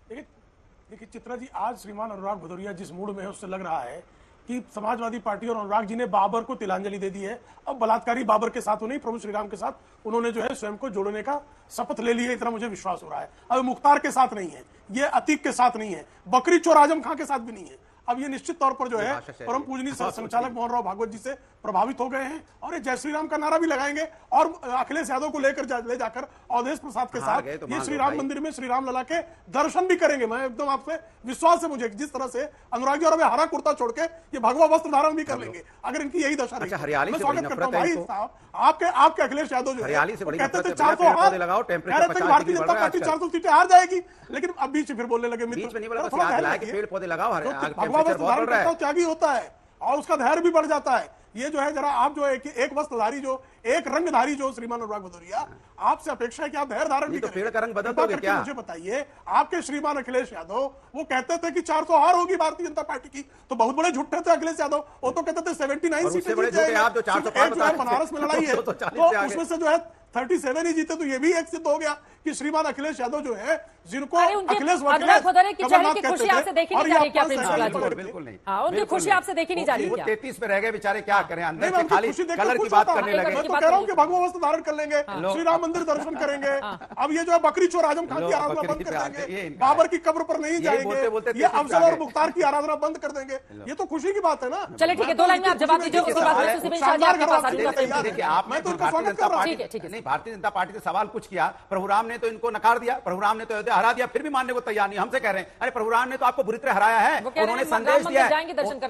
देखिए चित्रा जी, आज श्रीमान अनुराग भदौरिया जिस मूड में है उससे लग रहा है कि समाजवादी पार्टी और अनुराग जी ने बाबर को तिलांजलि दे दी है। अब बलात्कारी बाबर के साथ उन्हें प्रभु श्रीराम के साथ उन्होंने जो है स्वयं को जोड़ने का शपथ ले लिया, इतना मुझे विश्वास हो रहा है। अब मुख्तार के साथ नहीं है, ये अतीक के साथ नहीं है, बकरी चोर आजम खां के साथ भी नहीं है। अब ये निश्चित तौर पर जो है परम पूजनीय संचालक मोहन राव भागवत जी से प्रभावित हो गए हैं, और ये जय श्री राम का नारा भी लगाएंगे, और अखिलेश यादव को लेकर ले जाकर अवधेश प्रसाद के साथ ये श्री राम मंदिर में श्री राम लला के दर्शन भी करेंगे। मैं एकदम आपसे विश्वास है मुझे, जिस तरह से अनुराग जी और हरा कुर्ता छोड़ के ये भगवा वस्त्र धारण भी कर लेंगे अगर इनकी यही दशा रही। मैं स्वागत करता हूँ भाई साहब आपके अखिलेश यादव जो कहते थे 400 हार, भारतीय जनता पार्टी 400 सीटें हार जाएगी, लेकिन अब बीच फिर बोलने लगे पेड़ पौधे लगाओ, त्यागी होता है और उसका धैर्य भी बढ़ जाता है। ये जो है जरा आप जो एक वस्त्रधारी, जो एक रंगधारी जो श्रीमान अनुराग भदौरिया, आपसे अपेक्षा है कि आप धैर्य धारण भी करें। पेड़ का रंग बदल दोगे क्या? मुझे बताइए, आपके श्रीमान अखिलेश यादव वो कहते थे कि 400 हार होगी भारतीय जनता पार्टी की, तो बहुत बड़े झूठे थे अखिलेश यादव। वो तो कहते थे 79 सीटें जीत जाएंगे। बनारस में लड़ाई है तो उसमें से जो है 37 ही जीते, तो ये भी एक सिद्ध हो गया कि श्रीमान अखिलेश यादव जो है, जिनको अखिलेश की खुशी आपसे देखी नहीं जा रही क्या? बिल्कुल नहीं, उनकी खुशी आपसे देखी नहीं जा रही। 33 पे रह गए बेचारे, क्या करें, अंदर से खाली कलर की बात करने लगे। मैं तो कह रहा हूँ कि भगवा वस्त्र धारण कर लेंगे, श्री राम मंदिर दर्शन करेंगे। अब ये जो है बकरी चोर आजम खान की आराधना बंद कर देंगे, बाबर की कब्र पर नहीं जाएंगे, ये अफजल और मुख्तार की आराधना बंद कर देंगे। ये तो खुशी की बात है ना। चलिए ठीक है, 2 लाइन में आप जवाब दीजिए, उसके बाद मैं तो भारतीय जनता पार्टी से सवाल कुछ किया, प्रभु राम ने तो इनको नकार दिया, प्रभु राम ने तो अयोध्या हरा दिया, फिर भी मानने को तैयार नहीं। हमसे कह रहे हैं अरे प्रभु राम ने तो आपको बुरी तरह हराया है, उन्होंने संदेश दिया है,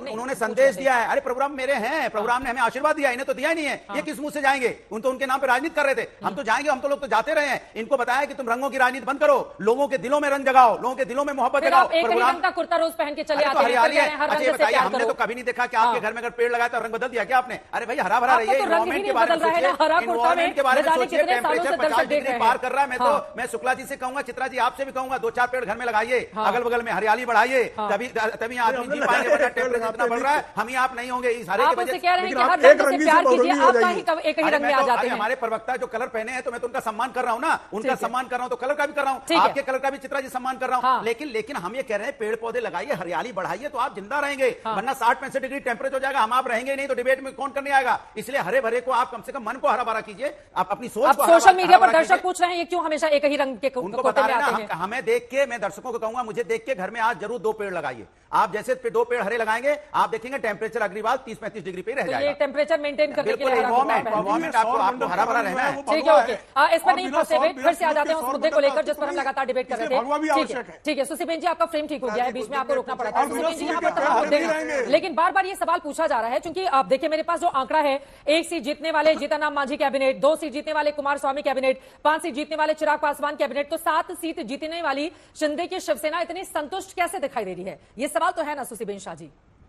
उन्होंने संदेश दिया है। अरे प्रभु राम मेरे हैं, प्रभु राम ने हमें आशीर्वाद दिया, इन्हें तो दिया ही नहीं है, ये किस मुंह से जाएंगे? तो उनके नाम पे राजनीति कर रहे थे, हम तो जाएंगे, हम तो लोग तो जाते रहे हैं। इनको बताया कि तुम रंगों की राजनीति बंद करो, लोगों के दिलों में रंग जगाओ, लोगों के दिलों में मोहब्बत जगाओ। प्रभु राम का कुर्ता रोज पहन के चले आते हैं, हरियाली है। अच्छा बताइए, हमने तो कभी नहीं देखा कि आपके घर में अगर पेड़ लगाया तो रंग बदल दिया क्या आपने? अरे भाई हरा भरा रहिए, इन्वायरमेंट के बारे में सोचिए, इन्वायरमेंट के बारे में सोचिए कितने सालों से टेम्परेचर दर्शक 50 देख डिग्री रहे पार हैं। कर रहा है। मैं शुक्ला जी से कहूंगा, चित्रा जी आपसे भी कहूंगा, 2-4 पेड़ घर में लगाइए, अगल बगल में हरियाली बढ़ाइए, तभी आदमी जी पाएंगे। टेम्परेचर इतना बढ़ रहा है, हम ही आप नहीं होंगे इस हरे आप उससे कह रहे हैं कि हर रंग से प्यार कीजिए, आप कहीं एक ही रंग में आ जाते हैं। हमारे प्रवक्ता जो कलर पहने हैं तो मैं तो उनका सम्मान कर रहा हूं ना, उनका सम्मान कर रहा हूं तो कलर का भी कर रहा हूं, आपके कलर का भी चित्रा जी सम्मान कर रहा हूं। लेकिन हम ये कह रहे हैं पेड़ पौधे लगाइए, हरियाली बढ़ाइए तो आप जिंदा रहेंगे, वरना 60-65 डिग्री टेम्परेचर हो जाएगा, हम आप रहेंगे नहीं तो डिबेट में कौन करने आएगा। इसलिए हरे भरे को आप कम से कम मन को हरा भरा कीजिए, आप अपनी सोच को। सोशल मीडिया पर दर्शक पूछ रहे हैं ये क्यों हमेशा एक ही रंग के उनको बता रहे हैं ना, हमें देख के, मैं दर्शकों को कहूंगा मुझे देख के घर में आज जरूर 2 पेड़ लगाइए। आप जैसे 2 पेड़ हरे लगाएंगे, आप देखेंगे टेम्परेचर अगली बार 30-35 डिग्री पे रह जाएगा। ये टेम्परेचर मेंटेन करने के लिए एनवायरमेंट आपको हरा भरा रहना है। ठीक है, ओके। इस पर नहीं फंसे हुए, फिर से आ जाते हैं उस मुद्दे को लेकर जिस पर हम लगातार डिबेट कर रहे थे। ठीक है सुसीबेन जी, आपका फ्रेम ठीक हो गया है, बीच में आपको रोकना पड़ा था। सुसीबेन जी यहाँ पर तमाम मुद्दे हैं, लेकिन बार बार ये सवाल पूछा जा रहा है, क्योंकि आप देखिए मेरे पास जो आंकड़ा है, 1 सीट जीतने वाले जीतनराम मांझी कैबिनेट, 2 सीट जीतने वाले कुमार स्वामी कैबिनेट, 5 सीट जीतने वाले चिराग पासवान कैबिनेट, तो 7 सीट जीतने वाली शिंदे की शिवसेना इतनी संतुष्ट कैसे दिखाई दे रही है? ये सवाल तो है ना सुसीबेन शाह जी?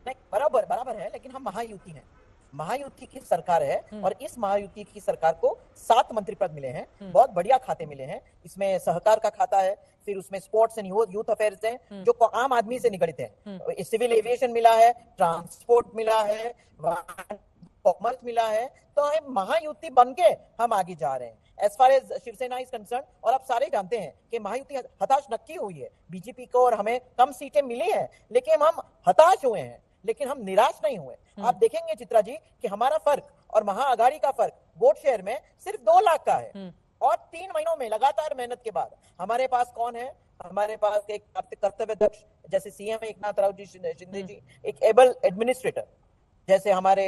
नहीं, बराबर है, लेकिन हम महायुति हैं, महायुति की सरकार है, और इस महायुति की सरकार को 7 मंत्री पद मिले हैं, बहुत बढ़िया खाते मिले हैं। इसमें सहकार का खाता है, फिर उसमें स्पोर्ट्स एंड यूथ अफेयर्स हैं जो आम आदमी से निगड़ित हैं, सिविल एविएशन मिला है, ट्रांसपोर्ट मिला है, कॉमर्स मिला है, तो हम महायुति बनके हम आगे जा रहे हैं as far as Shiv Sena is concern. और आप सारे जानते हैं कि महायुति हताश नक्की हुई है बीजेपी को, और हमें कम सीटें मिली हैं, लेकिन हम हताश हुए हैं, लेकिन हम निराश नहीं हुए। आप देखेंगे चित्रा जी कि हमारा फर्क और महाअघाड़ी का फर्क वोट शेयर में सिर्फ 2 लाख का है, और 3 महीनों में लगातार मेहनत के बाद हमारे पास कौन है? हमारे पास एक कर्तव्य दक्ष जैसे सीएम एकनाथ राव जी शिंदे जी, एक एबल एडमिनिस्ट्रेटर जैसे हमारे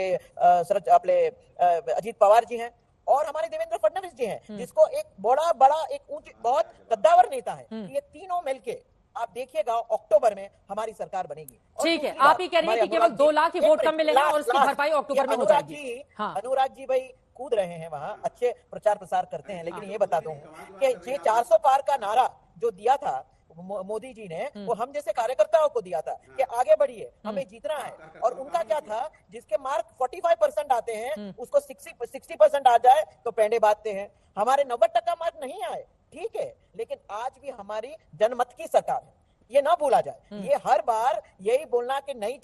अजीत पवार जी हैं, और हमारे देवेंद्र फडणवीस जी हैं, जिसको एक बड़ा एक ऊंची बहुत कद्दावर नेता है। ये तीनों मिलके आप देखिएगा अक्टूबर में हमारी सरकार बनेगी। ठीक है, आप ही कह रही हैं कि केवल 2 लाख ही वोट कम मिले हैं और उसकी भरपाई अक्टूबर में हो जाएगी। अनुराग जी भाई कूद रहे हैं वहां, अच्छे प्रचार प्रसार करते हैं, लेकिन ये बता दूं कि ये 400 पार का नारा जो दिया था मोदी जी ने, वो हम जैसे कार्यकर्ताओं को दिया था कि आगे बढ़िए, हमें जीतना है। और उनका क्या था, जिसके मार्क 45% आते हैं उसको 60% आ जाए तो पेंडे बांधते हैं। हमारे 90% मार्क नहीं आए, ठीक है, लेकिन आज भी हमारी जनमत की सरकार है, ये ना भूला जाए। ये हर बार यही बोलना कि नहीं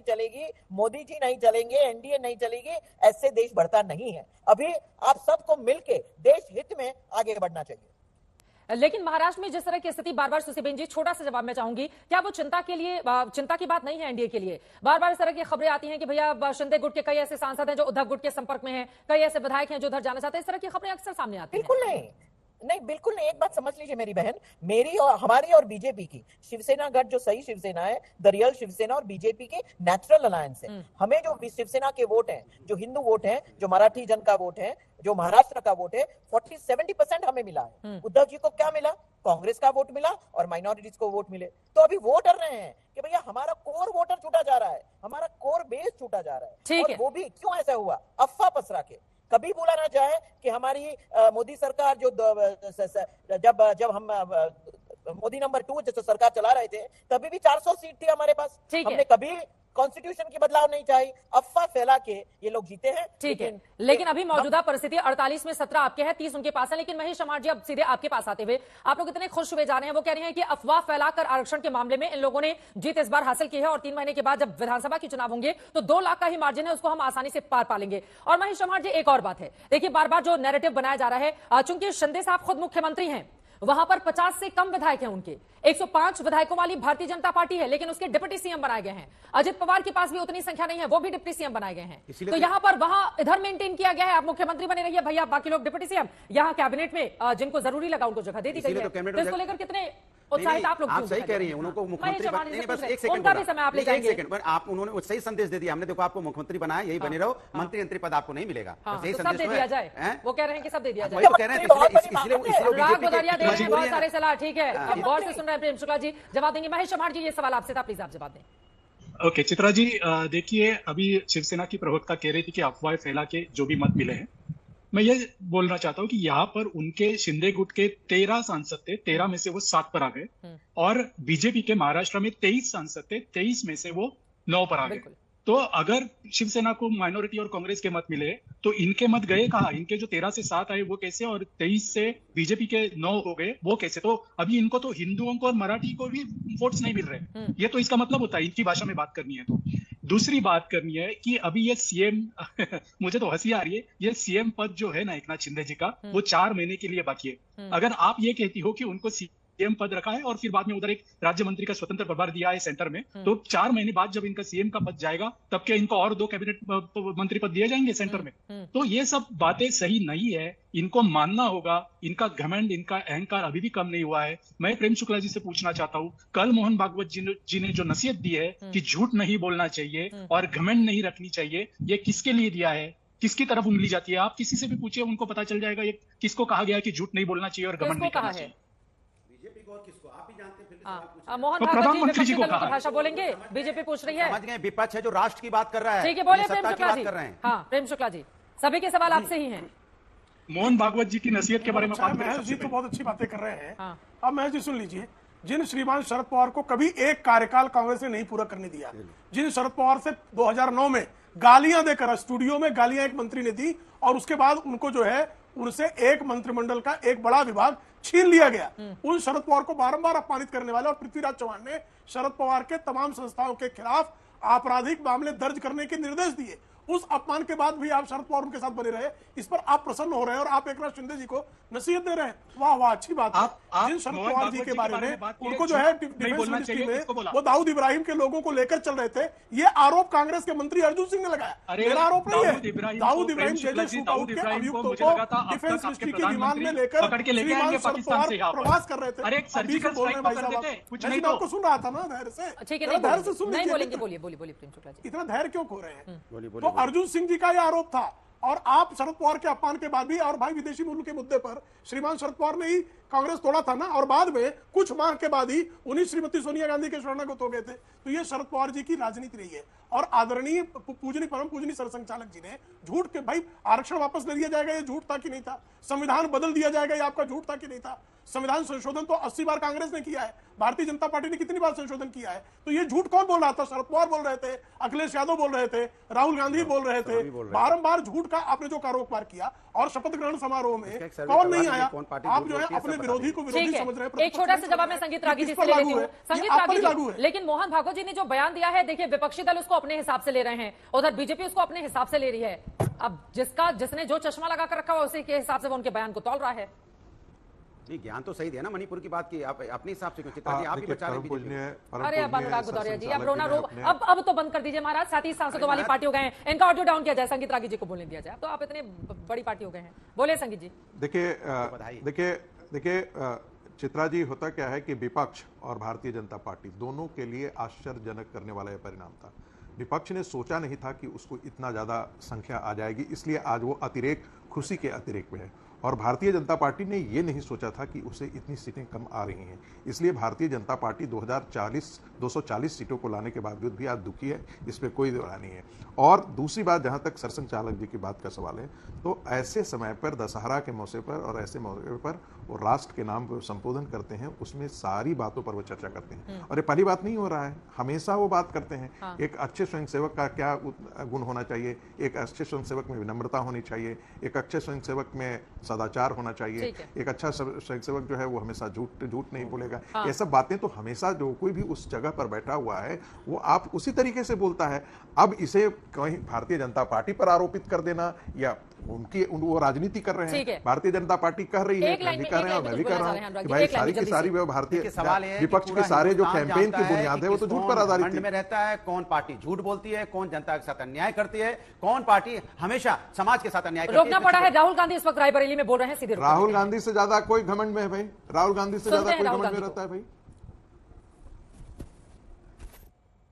चलेगी, मोदी जी नहीं चलेंगे, एनडीए नहीं चलेगी, ऐसे देश बढ़ता नहीं है। अभी आप सबको मिलके देश हित में आगे बढ़ना चाहिए। लेकिन महाराष्ट्र में जिस तरह की स्थिति, बार बार सुसीबेन जी छोटा सा जवाब मैं चाहूंगी, क्या वो चिंता की बात नहीं है एनडीए के लिए? बार बार इस तरह की खबरें आती हैं कि भैया शिंदे गुट के कई ऐसे सांसद हैं जो उद्धव गुट के संपर्क में हैं, कई ऐसे विधायक हैं जो उधर जाना चाहते हैं, इस तरह की खबरें अक्सर सामने आती हैं। बिल्कुल नहीं, बिल्कुल नहीं। एक बात समझ लीजिए मेरी बहन, मेरी और हमारी और बीजेपी की शिवसेना गठ जो सही शिवसेना है, द रियल शिवसेना, और बीजेपी के नेचुरल अलायंस है। हमें जो शिवसेना के वोट हैं, जो हिंदू वोट हैं, जो मराठी जन का वोट है, जो महाराष्ट्र का वोट है, 40-70% हमें मिला है। उद्धव जी को क्या मिला? कांग्रेस का वोट मिला और माइनॉरिटीज को वोट मिले। तो अभी वो डर रहे हैं कि भैया हमारा कोर वोटर छूटा जा रहा है, हमारा कोर बेस छूटा जा रहा है। ठीक है, वो भी क्यों ऐसा हुआ? अफवाह पसरा के। कभी बोला ना जाए कि हमारी मोदी सरकार जो जब हम मोदी नंबर 2 जैसे सरकार चला रहे थे, तभी भी 400 सीट थी हमारे पास। हमने कभी कॉन्स्टिट्यूशन की बदलाव नहीं चाहिए, अफवाह फैला के ये लोग जीते हैं। ठीक है, लेकिन अभी मौजूदा परिस्थिति 48 में 17 आपके हैं, 30 उनके पास है। लेकिन महेश चमार जी, अब सीधे आपके पास आते हुए आप लोग इतने खुश हुए जा रहे हैं, वो कह रहे हैं कि अफवाह फैलाकर आरक्षण के मामले में इन लोगों ने जीत इस बार हासिल की है, और 3 महीने के बाद जब विधानसभा के चुनाव होंगे तो 2 लाख का ही मार्जिन है, उसको हम आसानी से पार पा लेंगे। और महेश चमार जी, एक और बात है, देखिए बार बार जो नैरेटिव बनाया जा रहा है, चूंकि शिंदे साहब खुद मुख्यमंत्री हैं, वहां पर 50 से कम विधायक हैं उनके, 105 विधायकों वाली भारतीय जनता पार्टी है, लेकिन उसके डिप्टी सीएम बनाए गए हैं। अजित पवार के पास भी उतनी संख्या नहीं है, वो भी डिप्टी सीएम बनाए गए हैं। तो यहाँ पर वहां इधर मेंटेन किया गया है, आप मुख्यमंत्री बने रहिए भैया, बाकी लोग डिप्टी सीएम, यहाँ कैबिनेट में जिनको जरूरी लगा उनको जगह दे दी गई है। तो इसको लेकर कितने उत्साहित आप लोग? आप सही कह रही हैं, उनको मुख्यमंत्री बस एक सेकंड, उनका भी समय आप ले जाएंगे। एक सेकंड, आप उन्होंने सही संदेश दे दिया, हमने देखो आपको मुख्यमंत्री बनाया, यही बने रहो, मंत्री पद आपको नहीं मिलेगा, यही सब दे दिया जाए। वो कह रहे हैं कि सब दे दिया जाए, तो कह रहे हैं, इसलिए बहुत सारे सलाह। ठीक है, अब गौर से सुन रहे हैं प्रेम शुक्ला जी, जवाब देंगे। महेश चमार जी, ये सवाल आपसे था, प्लीज आप जवाब दें। ओके, चित्रा जी, देखिए अभी शिवसेना की प्रवक्ता कह रही थी कि अफवाह फैला के जो भी मत मिले हैं, मैं ये बोलना चाहता हूँ कि यहाँ पर उनके शिंदे गुट के 13 सांसद थे, 13 में से वो 7 पर आ गए, और बीजेपी के महाराष्ट्र में 23 सांसद थे, 23 में से वो 9 पर आ गए। तो अगर शिवसेना को माइनॉरिटी और कांग्रेस के मत मिले तो इनके मत गए कहाँ? इनके जो 13 से 7 आए वो कैसे, और 23 से बीजेपी के 9 हो गए वो कैसे? तो अभी इनको तो हिंदुओं को और मराठी को भी वोट्स नहीं मिल रहे। ये तो इसका मतलब होता है, इनकी भाषा में बात करनी है। तो दूसरी बात करनी है कि अभी ये सीएम मुझे तो हंसी आ रही है, ये सीएम पद जो है ना एकनाथ शिंदे जी का, वो 4 महीने के लिए बाकी है। अगर आप ये कहती हो कि उनको सीएम पद रखा है और फिर बाद में उधर एक राज्य मंत्री का स्वतंत्र प्रभार दिया है सेंटर में, तो 4 महीने बाद जब इनका सीएम का पद जाएगा तब क्या इनको और 2 कैबिनेट मंत्री पद दिए जाएंगे सेंटर में? तो ये सब बातें सही नहीं है, इनको मानना होगा। इनका घमंड, इनका अहंकार अभी भी कम नहीं हुआ है। मैं प्रेम शुक्ला जी से पूछना चाहता हूँ, कल मोहन भागवत जी ने जो नसीहत दी है कि झूठ नहीं बोलना चाहिए और घमंड नहीं रखनी चाहिए, ये किसके लिए दिया है? किसकी तरफ उंगली जाती है? आप किसी से भी पूछिए, उनको पता चल जाएगा ये किसको कहा गया है कि झूठ नहीं बोलना चाहिए और घमंड नहीं करना चाहिए। मोहन प्रधानमंत्री जी को कहा, भाषा बोलेंगे। बीजेपी पूछ रही है, समझ गए, विपक्ष है जो राष्ट्र की बात कर रहा है। ठीक है, बोले प्रेम सत्ता की शुक्ला बात जी। कर रहे हैं। हाँ, प्रेम शुक्ला जी, सभी के सवाल आपसे ही हैं। मोहन भागवत जी की नसीहत के बारे में बात करें। महेश जी तो बहुत अच्छी बातें कर रहे हैं। अब महेश जी सुन लीजिए, जिन श्रीमान शरद पवार को कभी एक कार्यकाल कांग्रेस ने नहीं पूरा करने दिया, जिन शरद पवार से 2009 में गालियां देकर स्टूडियो में गालियां एक मंत्री ने दी और उसके बाद उनको जो है उनसे एक मंत्रिमंडल का एक बड़ा विभाग छीन लिया गया, उन शरद पवार को बारंबार अपमानित करने वाले और पृथ्वीराज चौहान ने शरद पवार के तमाम संस्थाओं के खिलाफ आपराधिक मामले दर्ज करने के निर्देश दिए। उस अपमान के बाद भी आप शरद पवार उनके साथ बने रहे, इस पर आप प्रसन्न हो रहे हैं और आप एकनाथ शिंदे जी को नसीहत दे रहे हैं। वाह वाह, अच्छी बात है। जिन शरद पवार जी के बारे में उनको जो है डिफेंस मिनिस्ट्री में वो दाऊद इब्राहिम के लोगों को लेकर चल रहे थे, ये आरोप कांग्रेस के मंत्री अर्जुन सिंह ने लगाया। मेरा आरोप नहीं है। दाऊद इब्राहिम जैसे शूट आउट के अभियुक्तों को डिफेंस मिनिस्ट्री के विमान में लेकर श्रीमान शरद पवार प्रवास कर रहे थे। आपको सुन रहा था ना धैर्य से, धैर्य से सुन लीजिए। बोलिए प्रेम शुक्ला जी, इतना धैर्य क्यों खो रहे हैं? तो अर्जुन सिंह जी का यह आरोप था और आप शरद पवार के अपमान के बाद भी, और भाई विदेशी मूल्य के मुद्दे पर श्रीमान शरद पवार ने ही कांग्रेस तोड़ा था ना, और बाद में कुछ माह के बाद ही उन्हीं श्रीमती सोनिया गांधी के शरणागत हो गए थे। तो ये शरद पवार जी की राजनीति रही है। और आदरणीय पूजनीय परम पूजनीय सरसंघचालक जी ने झूठ के, भाई आरक्षण वापस ले लिया जाएगा ये झूठ था कि नहीं था? संविधान बदल दिया जाएगा ये आपका झूठ था कि नहीं था? संविधान संशोधन तो 80 बार कांग्रेस ने किया है, भारतीय जनता पार्टी ने कितनी बार संशोधन किया है? तो ये झूठ कौन बोल रहा था? शरद पवार बोल रहे थे, अखिलेश यादव बोल रहे थे, राहुल गांधी बोल रहे थे। बारंबार झूठ का आपने जो कारोबार किया, और शपथ ग्रहण समारोह में कौन नहीं आया? आप जो है अपने विरोधी को विरोधी समझ रहे हैं। एक छोटा सा जवाब मैं संगीत रागी जी से ले लेती हूँ। संगीत रागी जी, लेकिन मोहन भागवत जी ने जो बयान दिया है, देखिए विपक्षी दल उसको अपने हिसाब से ले रहे हैं, उधर बीजेपी उसको अपने हिसाब से ले रही है। अब जिसने जो चश्मा लगाकर रखा हुआ उसी के हिसाब से वो उनके बयान को तौल रहा है। ज्ञान तो सही दिया ना मणिपुर की बात की, आप अपने हिसाब से चित्रा जी आप ही बचा रहे हैं। अरे अब अनुराग भदौरिया जी, अब रोना रो, अब तो बंद कर दीजिए महाराज। 37 सांसदों वाली पार्टी हो गए हैं, इनका ऑडियो डाउन किया जाए, संगीत रागी जी को बोलने दिया जाए। तो आप इतने बड़ी पार्टी हो गए हैं, बोले संगीत जी। देखिए चित्रा जी, होता क्या है कि विपक्ष और भारतीय जनता पार्टी दोनों के लिए आश्चर्यजनक करने वाला यह परिणाम था। विपक्ष ने सोचा नहीं था कि उसको इतना ज्यादा संख्या आ जाएगी, इसलिए आज वो अतिरेक खुशी के अतिरेक में है। और भारतीय जनता पार्टी ने ये नहीं सोचा था कि उसे इतनी सीटें कम आ रही हैं, इसलिए भारतीय जनता पार्टी 240 सीटों को लाने के बावजूद भी आज दुखी है, इस पर कोई दो नहीं है। और दूसरी बात, जहां तक सरसंघचालक जी की बात का सवाल है, तो ऐसे समय पर, दशहरा के मौके पर और ऐसे मौके पर वो राष्ट्र के नाम पर संबोधन करते हैं, उसमें सारी बातों पर वो चर्चा करते हैं। और ये पहली बात नहीं हो रहा है, हमेशा वो बात करते हैं। एक अच्छे स्वयंसेवक का क्या गुण होना चाहिए? एक अच्छे स्वयंसेवक में विनम्रता होनी चाहिए, एक अच्छे स्वयंसेवक में सदाचार होना चाहिए, एक अच्छा स्वयंसेवक जो है वो हमेशा झूठ नहीं बोलेगा। ये सब बातें तो हमेशा जो कोई भी उस जगह पर बैठा हुआ है वो आप उसी तरीके से बोलता है। अब इसे कहीं भारतीय जनता पार्टी पर आरोपित कर देना, या उनकी वो राजनीति कर रहे हैं, भारतीय जनता पार्टी कह रही है, मैं भी कह रहे हैं, मैं भी कह रहा हूँ कि भाई सारी की सारी भारतीय विपक्ष के सारे जो कैंपेन की बुनियाद है वो तो झूठ पर आधारित में रहता है। कौन पार्टी झूठ बोलती है, कौन जनता के साथ अन्याय करती है, कौन पार्टी हमेशा समाज के साथ अन्याय करती है। रोकना पड़ा है। राहुल गांधी इस वक्त रायबरेली में बोल रहे हैं, सीधे राहुल गांधी से ज्यादा कोई घमंड में है भाई, राहुल गांधी से ज्यादा कोई घमंड में रहता है भाई।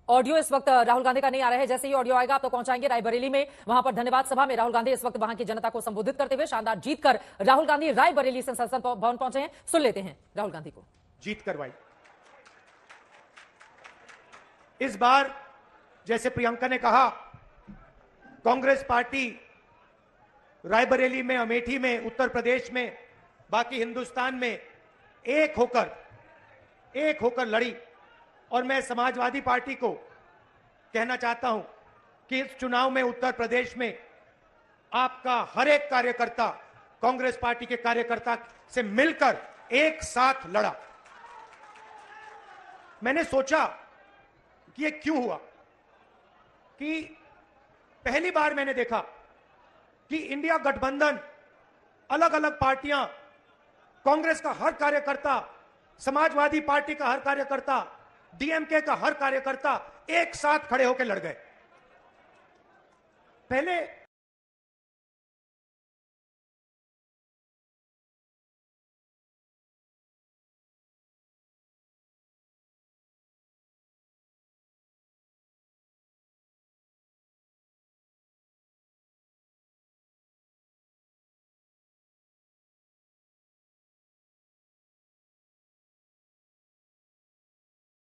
ऑडियो इस वक्त राहुल गांधी का नहीं आ रहा है, जैसे ही ऑडियो आएगा आप तो पहुंचाएंगे रायबरेली में। वहां पर धन्यवाद सभा में राहुल गांधी इस वक्त वहां की जनता को संबोधित करते हुए शानदार जीत कर राहुल गांधी रायबरेली से संसद भवन पहुंचे हैं। सुन लेते हैं राहुल गांधी को। जीत करवाई इस बार, जैसे प्रियंका ने कहा, कांग्रेस पार्टी रायबरेली में, अमेठी में, उत्तर प्रदेश में, बाकी हिंदुस्तान में एक होकर लड़ी। और मैं समाजवादी पार्टी को कहना चाहता हूं कि इस चुनाव में उत्तर प्रदेश में आपका हर एक कार्यकर्ता कांग्रेस पार्टी के कार्यकर्ता से मिलकर एक साथ लड़ा। मैंने सोचा कि ये क्यों हुआ, कि पहली बार मैंने देखा कि इंडिया गठबंधन, अलग अलग पार्टियां, कांग्रेस का हर कार्यकर्ता, समाजवादी पार्टी का हर कार्यकर्ता, डीएमके का हर कार्यकर्ता एक साथ खड़े होकर लड़ गए। पहले